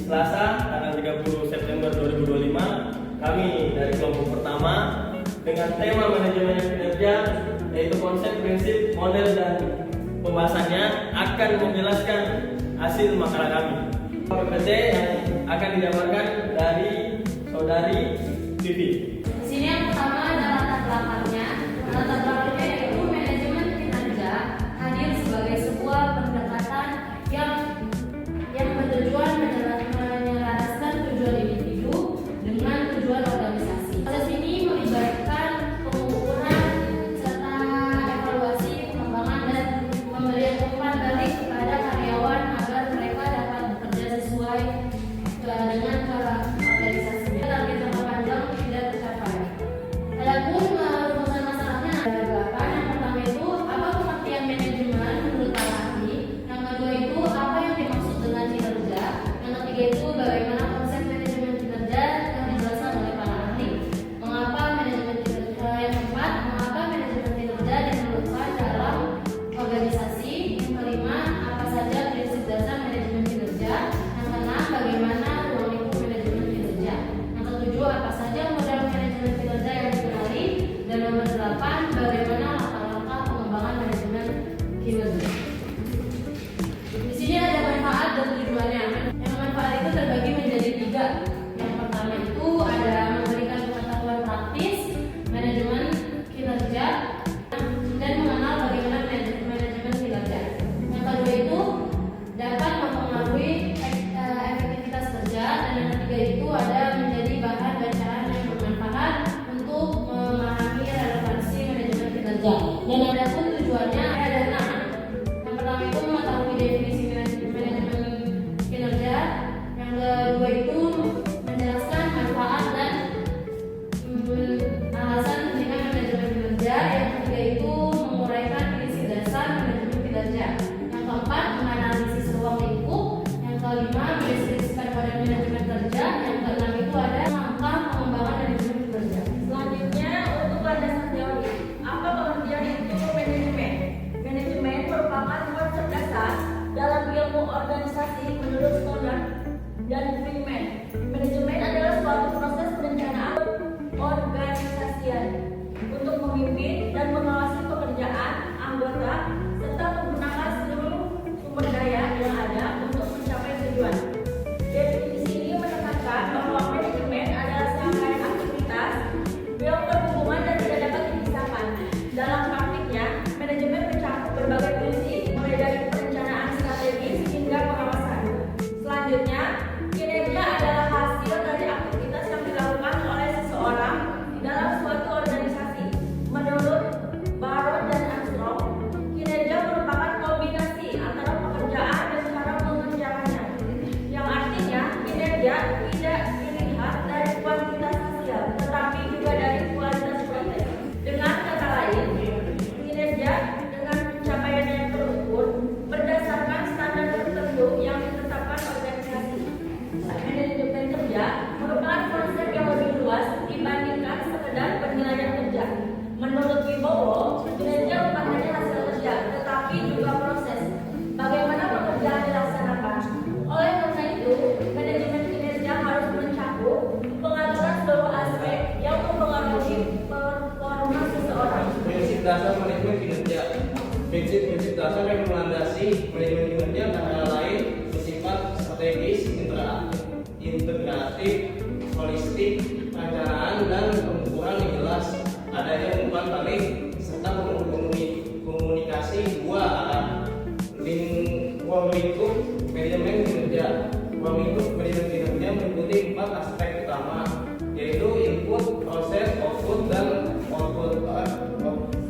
Selasa tanggal 30 September 2025, kami dari kelompok pertama dengan tema manajemen kinerja, yaitu konsep, prinsip, model, dan pembahasannya akan menjelaskan hasil makalah kami. PPT yang akan dijabarkan dari Saudari Vivi. Di sini yang pertama adalah latar belakangnya. Latar belakangnya yaitu manajemen kinerja hadir sebagai sebuah pendekatan yang bertujuan menyelaraskan tujuan individu dengan tujuan organisasi. Proses ini melibatkan pengukuran serta evaluasi pengembangan dan pemberian umpan balik kepada karyawan agar mereka dapat bekerja sesuai dengan organisasinya. Target jangka panjang tidak tercapai. Adapun rumusan masalahnya ada 8. Yang pertama itu apa pengertian manajemen menurut para ahli. Yang kedua itu apa yang dimaksud dengan kinerja. Yang ketiga itu bagaimana konsep manajemen kinerja yang dijelaskan oleh para ahli. Mengapa manajemen kinerja. Yang keempat, mengapa manajemen kinerja diperlukan dalam organisasi. Yang kelima, apa saja prinsip dasar manajemen kinerja. Yang keenam, bagaimana ruang lingkup manajemen kinerja. Yang ketujuh, apa saja model manajemen kinerja yang dikenali. Dan nomor 8, bagaimana langkah-langkah pengembangan manajemen kinerja. Di sini ada manfaat dan tujuannya. Yang manfaat itu terbagi menjadi 3. Yang pertama itu ada memberikan pengetahuan praktis manajemen kinerja dan mengenal bagaimana manajemen kinerja. Yang kedua itu dapat mempengaruhi efektivitas kerja, dan yang ketiga itu ada menjadi bahan bacaan yang bermanfaat untuk memahami relevansi manajemen kinerja. Dan ada pun tujuannya ada 6. Yang pertama itu mengetahui definisi manajemen kinerja. Yang kedua itu menjelaskan manfaat dan alasan pentingnya manajemen kinerja. Yang ketiga itu menguraikan prinsip dasar manajemen kinerja. Yang keempat, menganalisis ruang lingkup. Yang kelima, mendeskripsikan model manajemen kerja. Yang keenam itu ada langkah pengembangan manajemen kinerja. Selanjutnya, untuk landasan teori. Apa pengertian untuk manajemen? Manajemen merupakan konsep dasar dalam ilmu organisasi menurut Stoddard dan Friedman. Manajemen adalah suatu proses perencanaan organisasian untuk memimpin dan mengawasi pekerjaan anggota serta menggunakan seluruh sumber daya yang ada untuk mencapai tujuan. Definisi ini menekankan bahwa manajemen adalah serangkaian aktivitas yang berhubungan dan tidak dapat dipisahkan. Dalam praktiknya, manajemen mencakup berbagai fungsi, mulai dari perencanaan strategis hingga pengawasan. Selanjutnya, kinerja adalah hasil dari aktivitas yang dilakukan oleh seseorang dalam suatu organisasi. Menurut Baron dan Armstrong, kinerja merupakan kombinasi antara pekerjaan dan cara mengerjakannya, yang artinya kinerja tidak dilihat dari kuantitas hasil, tetapi juga dari kualitas proses. Dengan kata lain, kinerja dengan pencapaian yang terukur berdasarkan standar tertentu yang ditetapkan organisasi. Manajemen kerja merupakan konsep yang lebih luas dibandingkan sekedar penilaian kerja. Menurut Wibowo, kinerja bukan hanya hasil kerja, tetapi juga proses bagaimana pekerjaan dilaksanakan. Oleh karena itu, manajemen kinerja harus mencakup pengaturan seluruh aspek yang mempengaruhi performa seseorang. Prinsip dasar manajemen kinerja. Prinsip dasar yang melandasi manajemen kinerja antara lain bersifat strategis, integratif, holistik, perencanaan, dan pengukuran yang jelas, adanya umpan balik serta komunikasi dua arah. Ruang lingkup manajemen kinerja. Ruang lingkup manajemen kinerja meliputi 4 aspek utama, yaitu input, proses, output, dan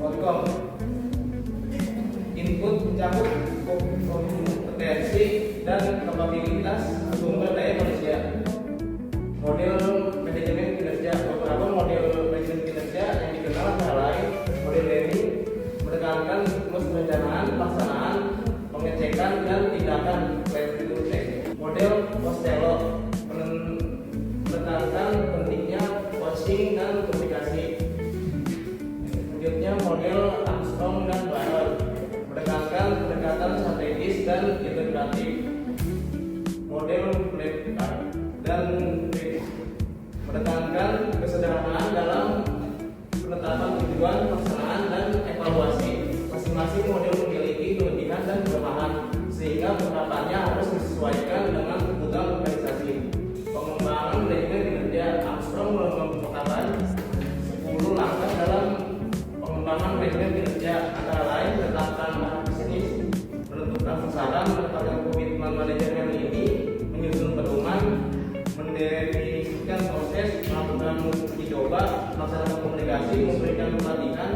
outcome. Input mencakup kompetensi dan kapabilitas sumber daya manusia. Model manajemen kinerja. Beberapa model manajemen kinerja yang dikenal antara lain model learning, menekankan siklus perencanaan, pelaksanaan, pengecekan, dan tindakan review. Model Costello menekankan pentingnya coaching dan komunikasi. Selanjutnya model Armstrong dan Baron menekankan pendekatan strategis dan integratif. Model dan menekankan kesederhanaan dalam penetapan tujuan, pelaksanaan, dan evaluasi. Masing-masing model memiliki kelebihan dan kelemahan, sehingga penerapannya harus disesuaikan dengan kebutuhan organisasi. Pengembangan manajemen kinerja. Armstrong mengemukakan 10 langkah dalam pengembangan manajemen kinerja, antara lain menetapkan arah bisnis, menentukan sasaran, menetapkan komitmen manajemen ini, menyusun pedoman, mendefinisikan proses, melakukan uji coba, melaksanakan komunikasi, memberikan pelatihan,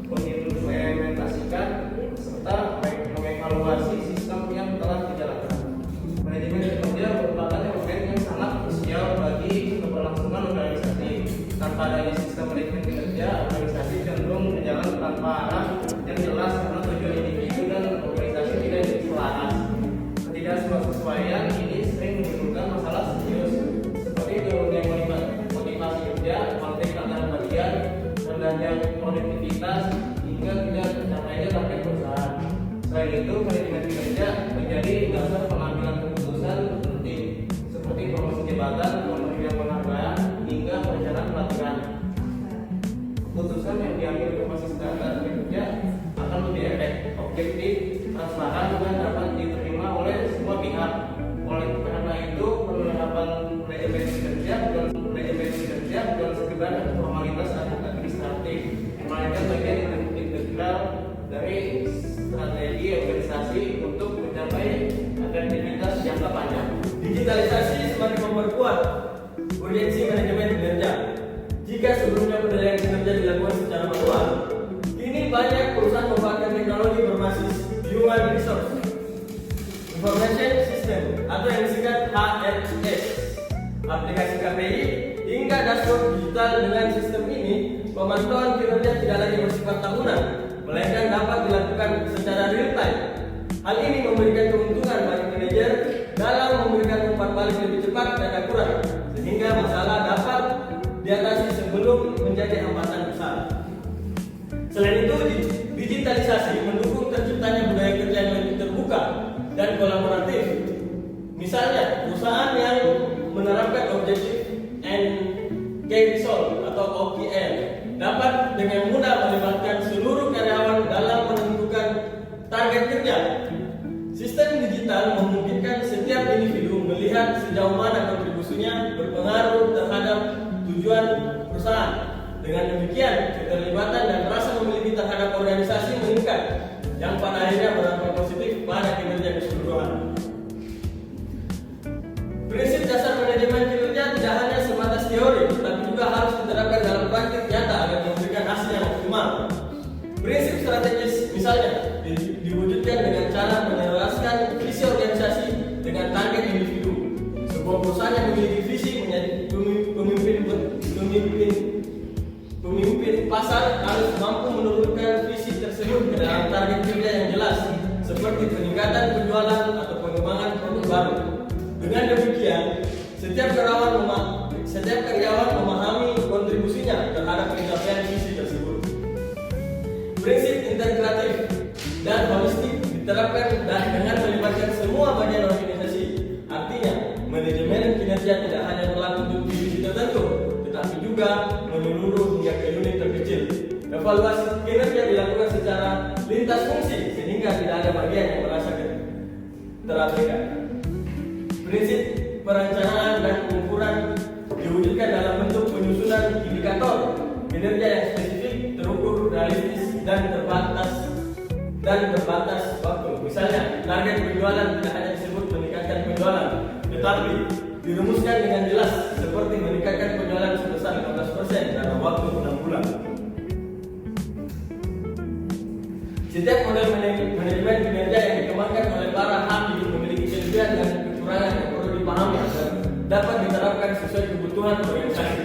mengimplementasikan, serta mengevaluasi sistem yang telah dijalankan. Manajemen kinerja merupakan elemen yang sangat krusial bagi keberlangsungan organisasi. Tanpa adanya sistem manajemen kinerja, organisasi cenderung berjalan tanpa arah yang jelas karena tujuan individu dan organisasi tidak selaras. Ketidaksesuaian ini sering menimbulkan masalah serius seperti turunnya motivasi kerja, konflik antara bagian, rendahnya produktivitas, hingga tidak tercapainya target perusahaan. Selain itu, manajemen kinerja menjadi dasar pengambilan keputusan penting seperti promosi jabatan, pemberian penghargaan, hingga perencanaan pelatihan. Keputusan yang diambil berbasis data kinerja akan lebih objektif, transparan, dan dapat diterima oleh semua pihak. Oleh karena itu, penerapan manajemen kinerja bukan sekedar formalitas administratif, melainkan bagian integral dari strategi organisasi untuk mencapai efektivitas jangka panjang. Digitalisasi semakin memperkuat urgensi manajemen kinerja. Jika sebelumnya penilaian kinerja dilakukan secara manual, kini banyak perusahaan memanfaatkan teknologi berbasis Human Resource Information System atau yang disingkat HRIS, aplikasi KPI, hingga dashboard digital. Dengan sistem ini, pemantauan kinerja tidak lagi bersifat tahunan, melainkan dapat dilakukan secara real time. Hal ini memberikan keuntungan bagi manajer dalam memberikan umpan balik lebih cepat dan akurat, sehingga masalah dapat diatasi sebelum menjadi hambatan besar. Selain itu, digitalisasi mendukung terciptanya budaya kerja yang lebih terbuka dan kolaboratif. Misalnya, perusahaan yang menerapkan Objective and Key Result atau OKR dapat dengan mudah melibatkan seluruh karyawan dalam menentukan target kerja. Sistem digital memungkinkan setiap individu melihat sejauh mana kontribusinya berpengaruh terhadap tujuan perusahaan. Dengan demikian, keterlibatan dan rasa memiliki terhadap organisasi meningkat, yang pada akhirnya berdampak positif pada kinerja keseluruhan. Prinsip dasar manajemen kinerja tidak hanya sebatas teori, tetapi juga harus diterapkan dalam praktik nyata agar memberikan hasil yang optimal. Prinsip strategis misalnya diwujudkan dengan cara menyelaraskan visi organisasi dengan target individu. Sebuah perusahaan yang memiliki visi menjadi pemimpin pasar harus mampu menurunkan visi tersebut ke dalam target kerja yang jelas, seperti peningkatan penjualan atau pengembangan produk baru. Dengan demikian, setiap karyawan memahami kontribusinya terhadap pencapaian visi tersebut. Prinsip integratif dan holistik diterapkan dengan melibatkan semua bagian organisasi. Artinya, manajemen kinerja tidak hanya berlaku untuk divisi tertentu, tetapi juga menyeluruh hingga ke unit terkecil. Evaluasi kinerja dilakukan secara lintas fungsi sehingga tidak ada bagian yang merasa terabaikan. Prinsip perencanaan dan pengukuran diwujudkan dalam bentuk penyusunan indikator kinerja yang spesifik, terukur, realistis, dan terbatas waktu. Misalnya, target penjualan tidak hanya disebut meningkatkan penjualan, tetapi dirumuskan dengan jelas seperti meningkatkan penjualan sebesar 15% dalam waktu 6 bulan. Setiap model manajemen kinerja yang dikembangkan oleh para ahli memiliki kelebihan dan kekurangan yang perlu dipahami agar dapat diterapkan sesuai kebutuhan organisasi.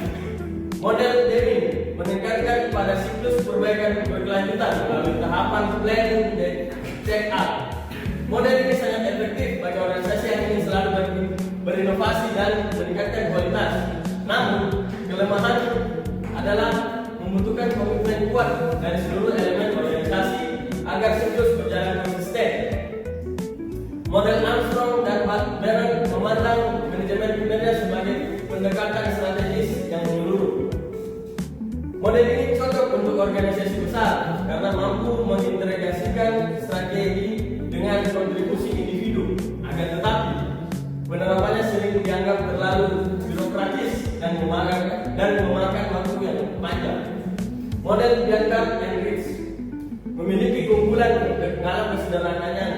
Model Deming menekankan pada siklus perbaikan berkelanjutan melalui tahapan planning dan check up. Model ini sangat efektif bagi organisasi yang ingin selalu berinovasi dan meningkatkan kualitas. Namun, kelemahan adalah membutuhkan komitmen kuat dari seluruh elemen organisasi agar siklus berjalan konsisten. Model Armstrong dan Barron memandang manajemen kinerja sebagai Model ini cocok untuk organisasi besar karena mampu mengintegrasikan strategi dengan kontribusi individu. Akan tetapi, penerapannya sering dianggap terlalu birokratis dan memakan waktu yang panjang. Model Biancar and Ritz memiliki keunggulan dalam kesederhanaannya.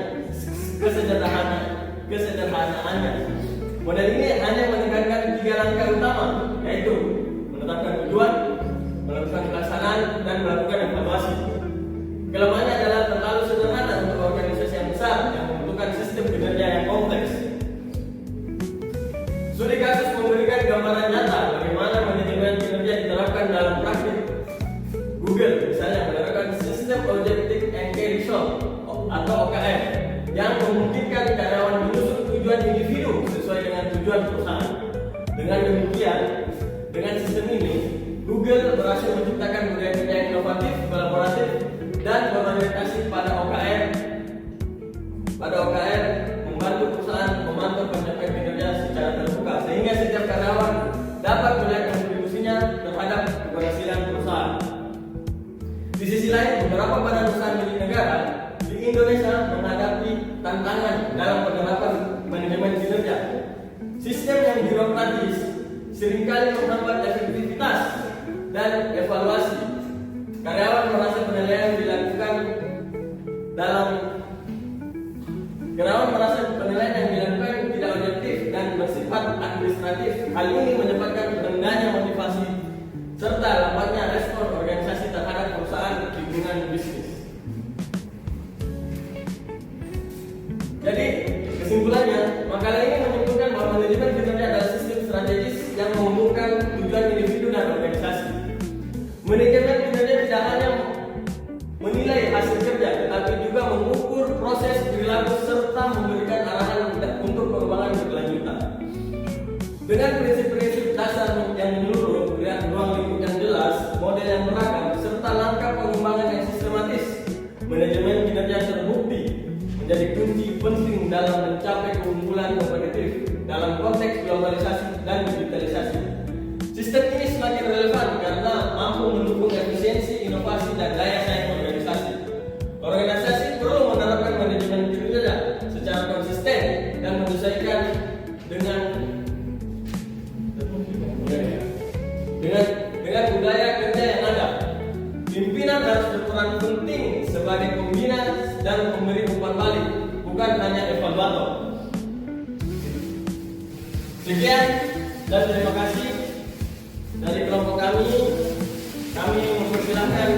Model ini hanya menekankan 3 langkah utama, yaitu menetapkan tujuan, melakukan pelaksanaan, dan melakukan evaluasi. Kelemahannya adalah terlalu sederhana untuk organisasi yang besar yang membutuhkan sistem kinerja yang kompleks. Studi kasus memberikan gambaran nyata bagaimana manajemen kinerja diterapkan dalam praktik. Google misalnya menerapkan sistem Objective and Key Result atau OKR yang memungkinkan karyawan menyusun tujuan individu sesuai dengan tujuan perusahaan. Dengan demikian, dengan sistem ini, Google berhasil menciptakan budaya kerja yang inovatif, kolaboratif, dan berorientasi pada OKR. Membantu perusahaan memantau pencapaian kinerja secara terbuka, sehingga setiap karyawan dapat melihat kontribusinya terhadap keberhasilan perusahaan. Di sisi lain, beberapa badan usaha milik negara di Indonesia menghadapi tantangan dalam penerapan manajemen kinerja. Sistem yang birokratis seringkali menghambat efektivitas dan evaluasi. Karyawan merasa penilaian yang dilakukan tidak objektif dan bersifat administratif. Hal ini menyebabkan rendahnya motivasi serta lambatnya respon organisasi terhadap perusahaan lingkungan bisnis. Jadi, kesimpulannya, makalah ini menyimpulkan bahwa manajemen kinerja adalah sistem strategis yang menghubungkan tujuan individu dan organisasi. Manajemen kinerja tidak hanya menilai hasil kerja, tetapi juga mengukur proses perilaku serta memberikan arahan untuk pengembangan berkelanjutan. Dengan prinsip-prinsip dasar yang menyeluruh, ruang lingkup yang jelas, model yang beragam, serta langkah pengembangan yang sistematis, manajemen kinerja terbukti menjadi kunci penting dalam mencapai keunggulan kompetitif dalam konteks globalisasi dan digitalisasi. Sistem ini semakin relevan karena mampu mendukung efisiensi, inovasi, dan daya saing organisasi. Organisasi perlu menerapkan manajemen kinerja secara konsisten dan menyesuaikan dengan budaya kerja yang ada. Pimpinan harus berperan penting sebagai pembina dan pemberi umpan balik, bukan hanya evaluator. Sekian dan terima kasih dari kelompok kami. Kami mempersilahkan